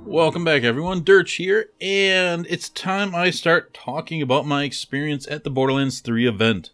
Welcome back, everyone. Dirch here, and it's time I start talking about my experience at the Borderlands 3 event.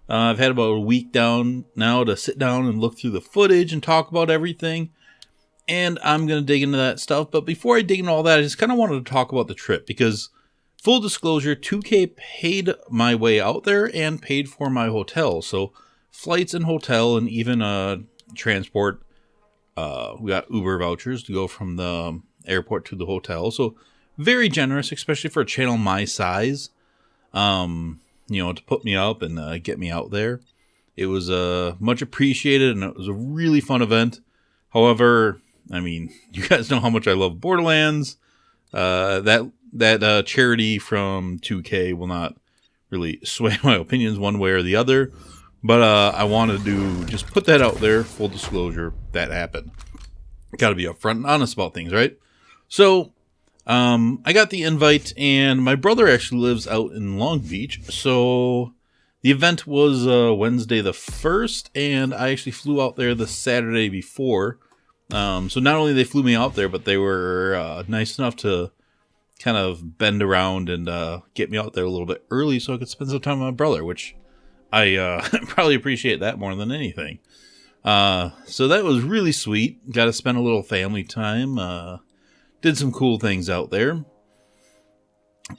I've had about a week down now to sit down and look through the footage and talk about everything, and I'm going to dig into that stuff. But before I dig into all that, I just kind of wanted to talk about the trip, because, full disclosure, 2K paid my way out there and paid for my hotel. So, flights and hotel and even transport. We got Uber vouchers to go from the airport to the hotel, so very generous, especially for a channel my size. To put me up and get me out there. It was much appreciated, and it was a really fun event. However, I mean, you guys know how much I love Borderlands. That charity from 2K will not really sway my opinions one way or the other. But I wanted to just put that out there. Full disclosure, that happened. Got to be upfront and honest about things, right? So, I got the invite, and my brother actually lives out in Long Beach. So, the event was Wednesday the 1st, and I actually flew out there the Saturday before. So, not only they flew me out there, but they were nice enough to kind of bend around and get me out there a little bit early so I could spend some time with my brother, which I probably appreciate that more than anything. So that was really sweet. Got to spend a little family time. Did some cool things out there.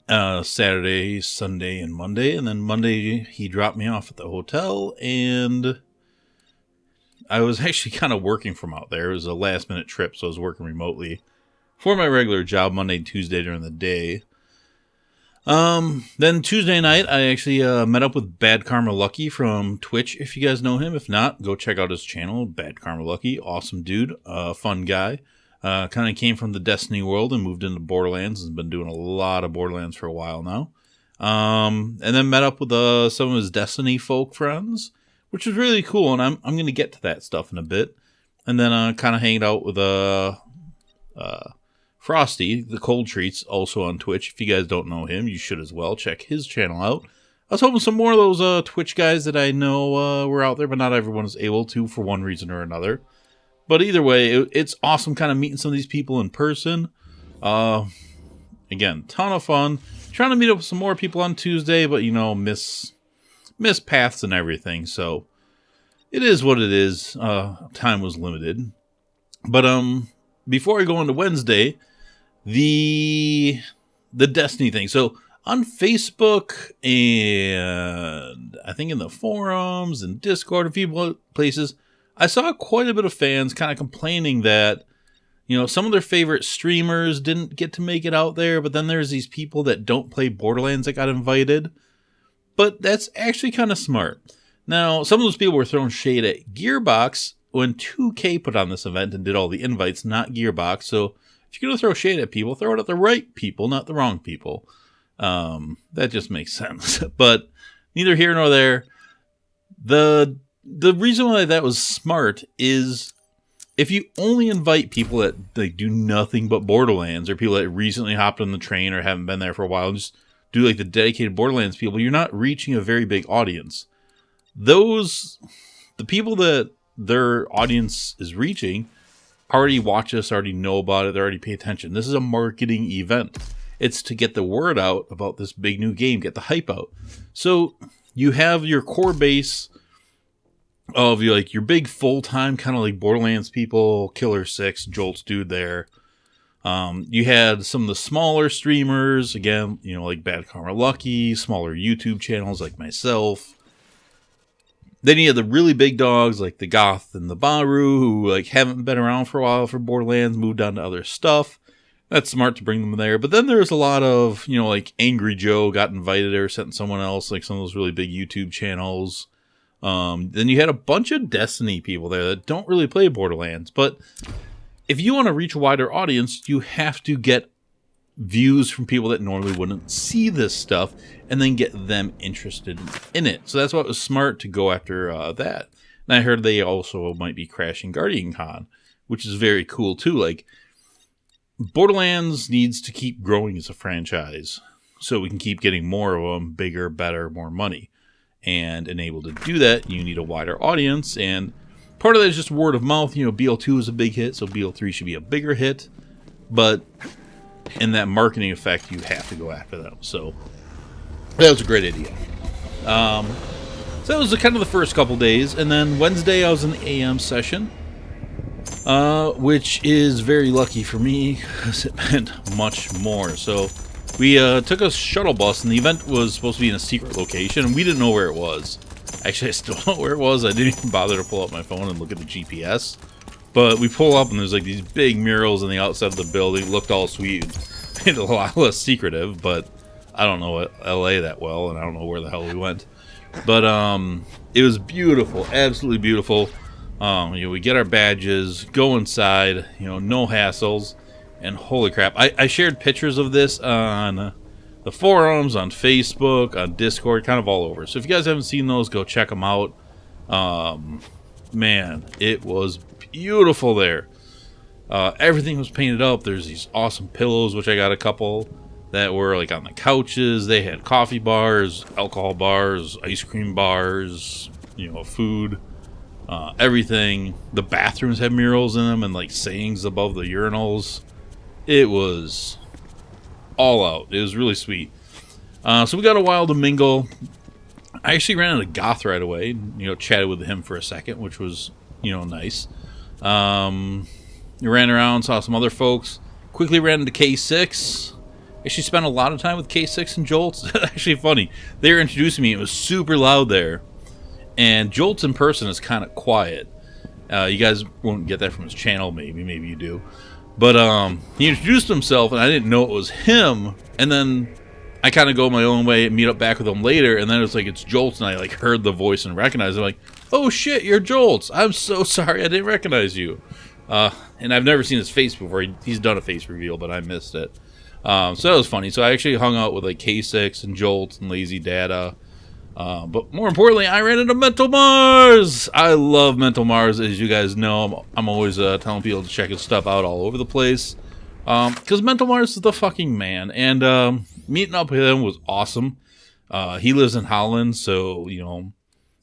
Saturday, Sunday, and Monday. And then Monday, he dropped me off at the hotel. And I was actually kind of working from out there. It was a last minute trip, so I was working remotely for my regular job Monday and Tuesday during the day. Then Tuesday night, I actually met up with Bad Karma Lucky from Twitch, if you guys know him. If not, go check out his channel, Bad Karma Lucky. Awesome dude, fun guy. Kind of came from the Destiny world and moved into Borderlands. Has been doing a lot of Borderlands for a while now. And then met up with some of his Destiny folk friends, which was really cool. And I'm going to get to that stuff in a bit. And then kind of hanged out with Frosty, the Cold Treats, also on Twitch. If you guys don't know him, you should as well. Check his channel out. I was hoping some more of those Twitch guys that I know were out there, but not everyone is able to for one reason or another. But either way, it's awesome kind of meeting some of these people in person. Again, ton of fun. Trying to meet up with some more people on Tuesday, but, miss paths and everything. So, it is what it is. Time was limited. But, before I go into Wednesday, the Destiny thing. So on Facebook and I think in the forums and Discord, a few places, I saw quite a bit of fans kind of complaining that, some of their favorite streamers didn't get to make it out there, but then there's these people that don't play Borderlands that got invited. But that's actually kind of smart. Now, some of those people were throwing shade at Gearbox when 2K put on this event and did all the invites, not Gearbox. So if you're going to throw shade at people, throw it at the right people, not the wrong people. That just makes sense. But neither here nor there. The reason why that was smart is if you only invite people that do nothing but Borderlands, or people that recently hopped on the train or haven't been there for a while, and just do like the dedicated Borderlands people, you're not reaching a very big audience. The people that their audience is reaching already watch us, already know about it, they already pay attention. This is a marketing event. It's to get the word out about this big new game, get the hype out. So you have your core base of your big full-time kind of like Borderlands people, Killer 6, Jolt's dude there. You had some of the smaller streamers, again, like Bad Karma Lucky, smaller YouTube channels like myself. Then you had the really big dogs like the Goth and the Baru, who haven't been around for a while for Borderlands, moved on to other stuff. That's smart to bring them there. But then there's a lot of, Angry Joe got invited or sent someone else, like some of those really big YouTube channels. Then you had a bunch of Destiny people there that don't really play Borderlands. But if you want to reach a wider audience, you have to get views from people that normally wouldn't see this stuff and then get them interested in it. So that's why it was smart to go after that. And I heard they also might be crashing Guardian Con, which is very cool too. Borderlands needs to keep growing as a franchise so we can keep getting more of them, bigger, better, more money. And able to do that, you need a wider audience. And part of that is just word of mouth. BL2 is a big hit, so BL3 should be a bigger hit. but in that marketing effect, you have to go after them. So that was a great idea. So that was kind of the first couple days, and then Wednesday I was in the AM session, which is very lucky for me because it meant much more. So we took a shuttle bus, and the event was supposed to be in a secret location, and we didn't know where it was. Actually, I still don't know where it was. I didn't even bother to pull up my phone and look at the GPS. But we pull up, and there's like these big murals on the outside of the building. It looked all sweet. Made it a lot less secretive, but I don't know LA that well, and I don't know where the hell we went. But it was beautiful, absolutely beautiful. We get our badges, go inside, no hassles, and holy crap. I shared pictures of this on the forums, on Facebook, on Discord, kind of all over. So if you guys haven't seen those, go check them out. Man, it was beautiful there. Everything was painted up. There's these awesome pillows, which I got a couple that were like on the couches. They had coffee bars, alcohol bars, ice cream bars, food, everything. The bathrooms had murals in them and like sayings above the urinals. It was all out. It was really sweet. So we got a while to mingle. I actually ran into Goth right away. Chatted with him for a second, which was nice. We ran around, saw some other folks. Quickly ran into K6. Actually spent a lot of time with K6 and Jolts. Actually funny. They were introducing me. It was super loud there. And Jolts in person is kind of quiet. You guys won't get that from his channel, maybe you do. But he introduced himself, and I didn't know it was him. And then I kind of go my own way and meet up back with him later. And then it was like, it's Jolts, and I like heard the voice and recognized him. I'm like, oh shit, you're Jolts. I'm so sorry I didn't recognize you. And I've never seen his face before. He's done a face reveal, but I missed it. So that was funny. So I actually hung out with like K6 and Jolt and Lazy Data. But more importantly, I ran into Mental Mars. I love Mental Mars, as you guys know. I'm always telling people to check his stuff out all over the place. Because Mental Mars is the fucking man. And meeting up with him was awesome. He lives in Holland, so,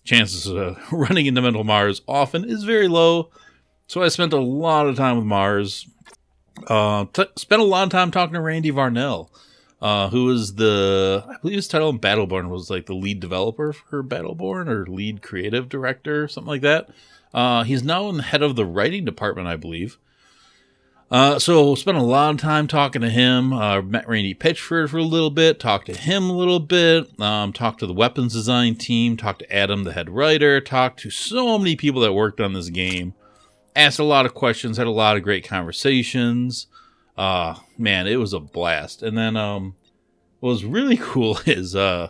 chances of running into Mental Mars often is very low. So I spent a lot of time with Mars. Spent a lot of time talking to Randy Varnell, who is I believe his title in Battleborn was like the lead developer for Battleborn or lead creative director, something like that. He's now in the head of the writing department, I believe. So spent a lot of time talking to him. Met Randy Pitchford for a little bit, talked to him a little bit, talked to the weapons design team, talked to Adam, the head writer, talked to so many people that worked on this game. Asked a lot of questions, had a lot of great conversations. Man, it was a blast. And then what was really cool is I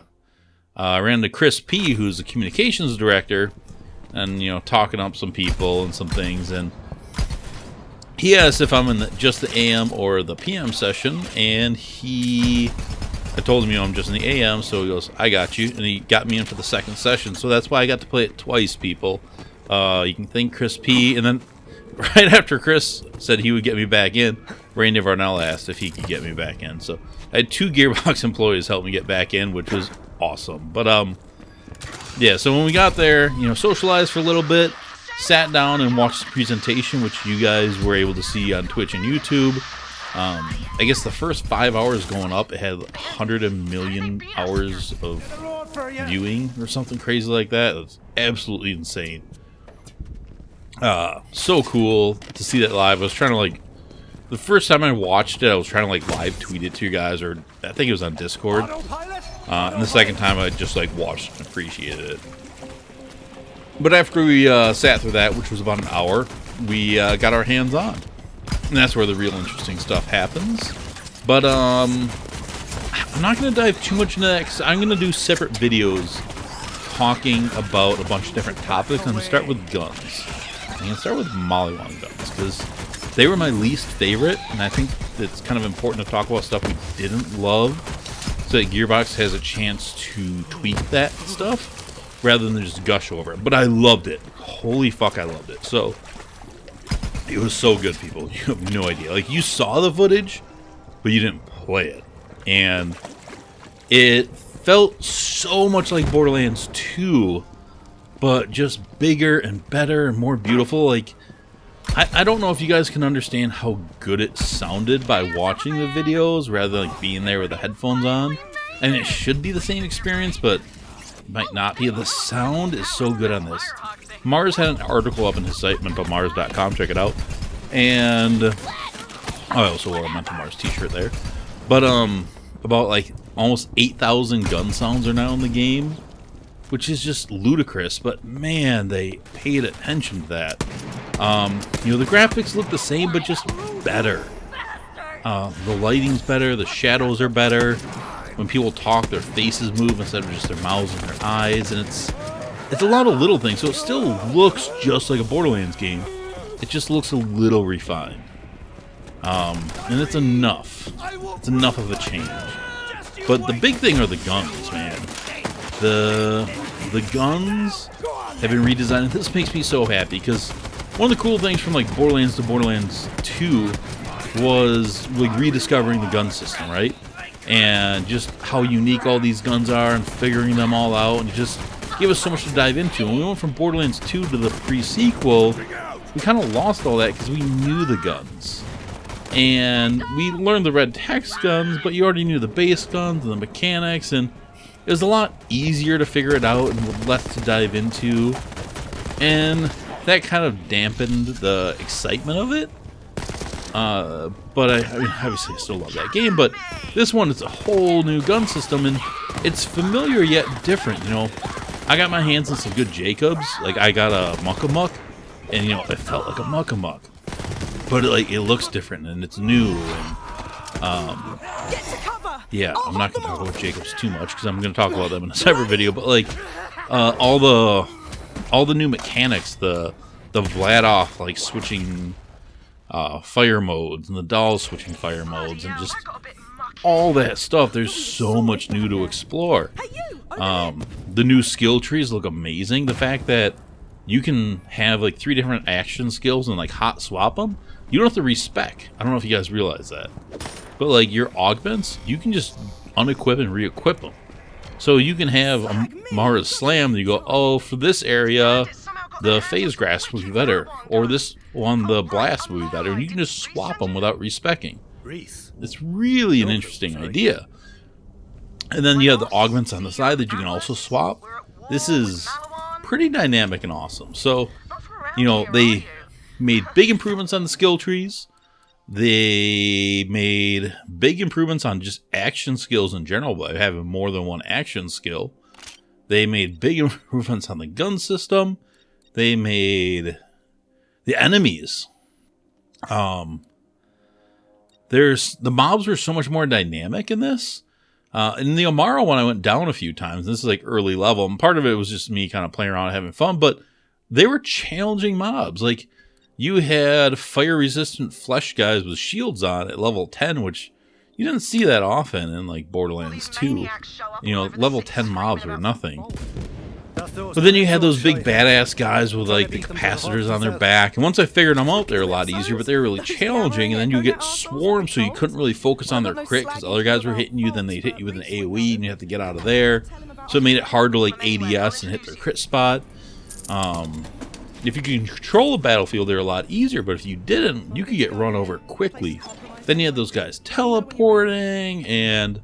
ran into Chris P., who's the communications director, and, talking up some people and some things. And he asked if I'm in just the AM or the PM session, and I told him, I'm just in the AM, so he goes, I got you. And he got me in for the second session. So that's why I got to play it twice, people. You can thank Chris P. And then right after Chris said he would get me back in, Randy Varnell asked if he could get me back in. So I had 2 Gearbox employees help me get back in, which was awesome. But yeah, so when we got there, socialized for a little bit, sat down and watched the presentation, which you guys were able to see on Twitch and YouTube. I guess the first 5 hours going up, it had 100 million hours of viewing or something crazy like that. It was absolutely insane. So cool to see that live. I was trying to the first time I watched it, I was trying to live tweet it to you guys, or I think it was on Discord. And the second time I just watched and appreciated it. But after we sat through that, which was about an hour, we got our hands on. And that's where the real interesting stuff happens. But I'm not going to dive too much into that, because I'm going to do separate videos talking about a bunch of different topics. I'm going to start with guns. I'm going to start with Molly-Wong guns, because they were my least favorite, and I think it's kind of important to talk about stuff we didn't love, so that Gearbox has a chance to tweak that stuff, rather than just gush over it. But I loved it. Holy fuck, I loved it. So, it was so good, people. You have no idea. You saw the footage, but you didn't play it. And it felt so much like Borderlands 2, but just bigger and better and more beautiful. I don't know if you guys can understand how good it sounded by watching the videos rather than like being there with the headphones on. And it should be the same experience, but it might not be. The sound is so good on this. Mars had an article up in his site, mentalmars.com, check it out. And I also wore a Mental Mars t-shirt there. But about like almost 8,000 gun sounds are now in the game, which is just ludicrous, but man, they paid attention to that. You know, the graphics look the same, but just better. The lighting's better, the shadows are better. When people talk, their faces move instead of just their mouths and their eyes, and it's a lot of little things, so it still looks just like a Borderlands game. It just looks a little refined. And it's enough. It's enough of a change. But the big thing are the guns, man. The guns have been redesigned, and this makes me so happy, because one of the cool things from like Borderlands to Borderlands 2 was like rediscovering the gun system, right? And just how unique all these guns are and figuring them all out, and it just gave us so much to dive into. When we went from Borderlands 2 to the pre-sequel, we kind of lost all that because we knew the guns. And we learned the red text guns, but you already knew the base guns and the mechanics, and it was a lot easier to figure it out and less to dive into. And that kind of dampened the excitement of it. But I mean, obviously I still love that game, but this one is a whole new gun system, and it's familiar yet different. You know, I got my hands on some good Jacobs. Like, I got a Muck-a-Muck, and you know, it felt like a Muck-a-Muck. But it looks different, and it's new, and yeah, I'm not going to talk about Jacobs too much, because I'm going to talk about them in a separate video, but like, all the new mechanics, the Vladoff, like, switching fire modes, and the doll switching fire modes, and just all that stuff. There's so much new to explore. The new skill trees look amazing. The fact that you can have like 3 different action skills and like hot swap them. You don't have to respec. I don't know if you guys realize that. But like your augments, you can just unequip and re-equip them. So you can have a Mara's Slam, and you go, oh, for this area, the Phase Grasp would be better. Or this one, the Blast would be better. And you can just swap them without respecking. It's really an interesting idea. And then you have the augments on the side that you can also swap. This is pretty dynamic and awesome. So, you know, they made big improvements on the skill trees. They made big improvements on just action skills in general by having more than one action skill. They made big improvements on the gun system. They made the enemies. The mobs were so much more dynamic in this. In the Amaro one, I went down a few times. This is like early level, and part of it was just me kind of playing around and having fun, but they were challenging mobs. Like, you had fire-resistant flesh guys with shields on at level 10, which you didn't see that often in like Borderlands 2. You know, level 10 mobs were nothing. But then you had those big badass guys with like the capacitors on their back, and once I figured them out, they were a lot easier, but they were really challenging. And then you get swarmed, so you couldn't really focus on their crit because other guys were hitting you, then they'd hit you with an AoE, and you have to get out of there. So it made it hard to like ADS and hit their crit spot. If you can control the battlefield, they're a lot easier, but if you didn't, you could get run over quickly. Then you had those guys teleporting, and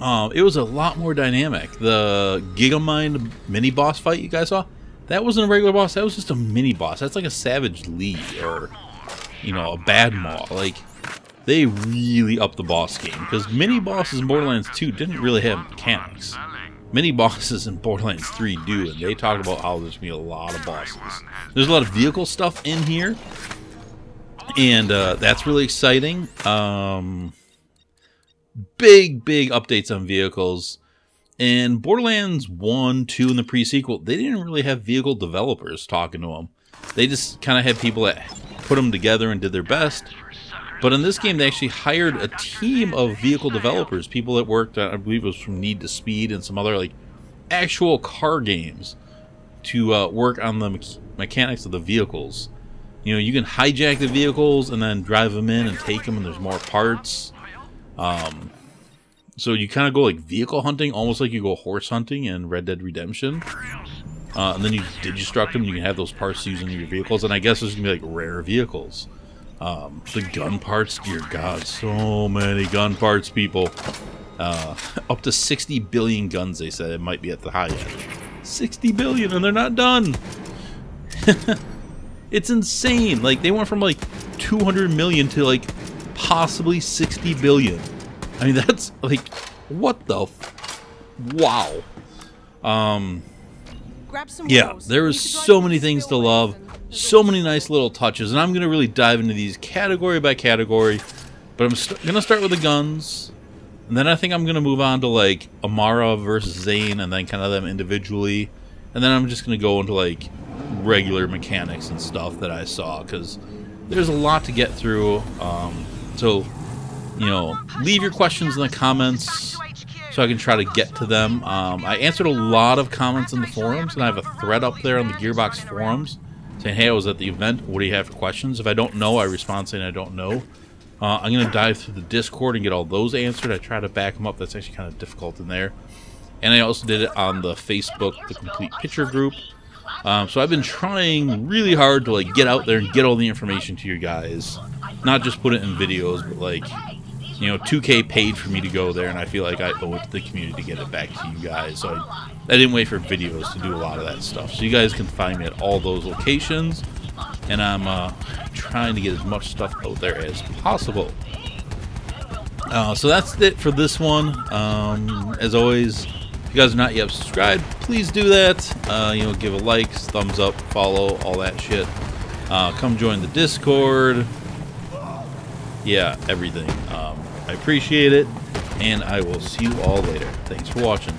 it was a lot more dynamic. The Gigamind mini boss fight you guys saw, that wasn't a regular boss, that was just a mini boss. That's like a Savage Lee or, you know, a Bad Maw. Like, they really upped the boss game, because mini bosses in Borderlands 2 didn't really have mechanics. Mini bosses in Borderlands 3 do, and they talk about how there's going to be a lot of bosses. There's a lot of vehicle stuff in here, and that's really exciting. Big updates on vehicles. In Borderlands 1, 2, and the pre-sequel, they didn't really have vehicle developers talking to them. They just kind of had people that put them together and did their best. But in this game, they actually hired a team of vehicle developers, people that worked on, I believe it was from Need to Speed and some other like actual car games, to work on the mechanics of the vehicles. You know, you can hijack the vehicles and then drive them in and take them, and there's more parts. So you kind of go like vehicle hunting, almost like you go horse hunting in Red Dead Redemption. And then you digistruct them, and you can have those parts used in your vehicles. And I guess there's going to be like rare vehicles. The gun parts, dear God, so many gun parts, people. Up to 60 billion guns, they said it might be at the high end. 60 billion, and they're not done. It's insane. Like, they went from like 200 million to like possibly 60 billion. I mean, that's like, what the wow. Yeah, there was so many things to love, so many nice little touches, and I'm going to really dive into these category by category, but I'm going to start with the guns, and then I think I'm going to move on to like Amara versus Zane, and then kind of them individually, and then I'm just going to go into like regular mechanics and stuff that I saw, because there's a lot to get through. So, you know, leave your questions in the comments so I can try to get to them. I answered a lot of comments in the forums, and I have a thread up there on the Gearbox forums saying, hey, I was at the event, what do you have for questions? If I don't know, I respond saying I don't know. I'm going to dive through the Discord and get all those answered. I try to back them up. That's actually kind of difficult in there. And I also did it on the Facebook, the Complete Picture group. So I've been trying really hard to like get out there and get all the information to you guys. Not just put it in videos, but like, you know, 2K paid for me to go there, and I feel like I owe it to the community to get it back to you guys. So I didn't wait for videos to do a lot of that stuff. So you guys can find me at all those locations, and I'm trying to get as much stuff out there as possible. So that's it for this one. As always, if you guys are not yet subscribed, please do that. You know, give a like, thumbs up, follow, all that shit. Come join the Discord. Yeah, everything. I appreciate it, and I will see you all later. Thanks for watching.